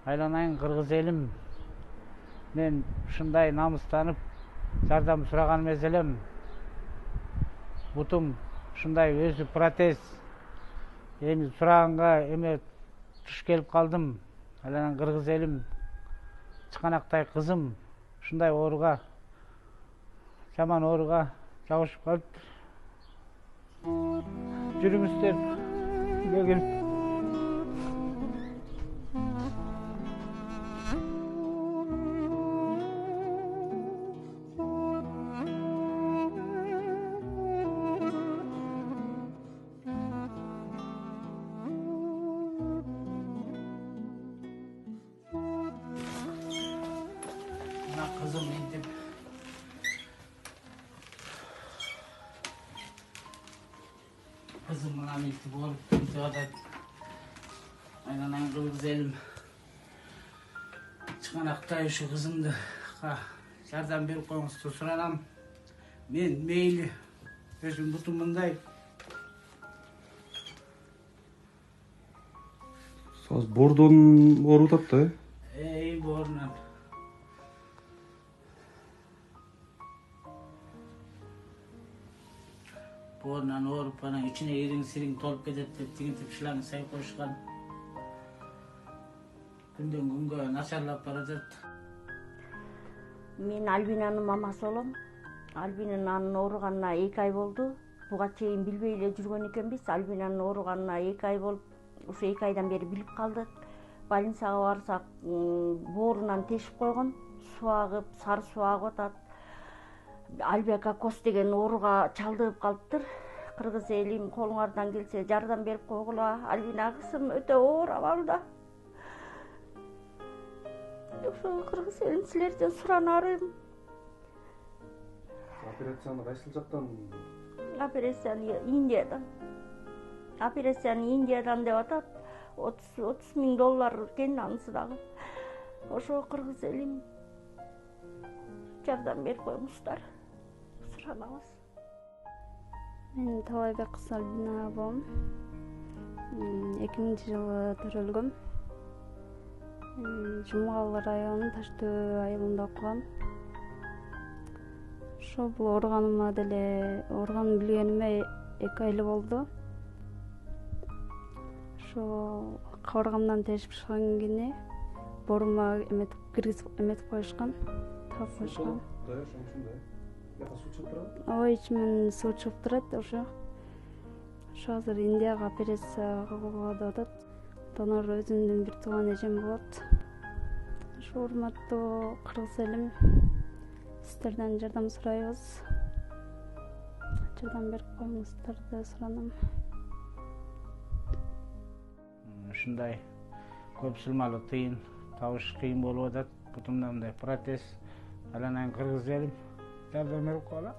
айланайын кыргыз элим. Мен ушундай намыстанып жардам сураган эмес элем. Бутум ушундай өзү протез. Эми сураганга эме туш келип калдым. Айланайын кыргыз элим. Чыканактай кызым ушундай ооруга, жаман ооруга жабышып калыптыр. Жүрүңүздөр үйгө келип. Kızım indim. Kızım bana milti bol. Aynen kırgız elim. Çıkanaktay şu kızımdı. Yardım berip koyuңузду суранам. Men meyli. Özüm butum bunday. Саз бордон ооруп атат да? Борунан. Borundan ооруп анан ичине ириң-сириң толуп кетет деп тигинтип шланг сайып коюшкан. Күндөн күнгө начарлап баратат. Мен Альбинанын мамасы болом. Альбинанын ооруганына 2 ай болду. Буга чейин билбей эле жүргөн экенбиз. Альбинанын ооруганына 2 ай болуп, ушу 2 айдан бери билип калдык. Больницага барсак, боорунан тешип койгон. Суу агып, сары суу агып атат. Альбекакос деген ооруга чалдыгып калыптыр. Кыргыз элим колуңардан келсе жардам берип койгула. Альбина кызым өтө оор абалда. Ошо кыргыз элим силерден суранарым. Операцияны кайсыл жактан? Операцияны Индиядан. Операцияны Индиядан деп атат. 30 миң доллар экен анысы дагы. Ошо кыргыз элим жардам берип коюңуздар. Суранабыз. Мен Талайбек кызы Альбина болом. 2000-жылы төрөлгөм. Жумгал районунун Таштөө айылында окугам. Ошо бул ооруганыма деле, ооруганын билгениме 2 айлы болду. Ошо кабыргамдан тешип чыккан кийин боорума эметип коюшкан, таап коюшкан. Ой, ичимден суу чыгып турат ошо. Ошо азыр Индияга операция кылууга деп атат. Донор өзүмдүн бир тууган эжем болот. Ошо урматтуу кыргыз элим, сиздерден жардам сурайбыз. Жардам берип коюңуздарды суранам. Ушундай көп сылмалуу тыйын табыш кыйын болуп атат. Бутумда мындай протез. Айланайын кыргыз элим жардам берип койгула.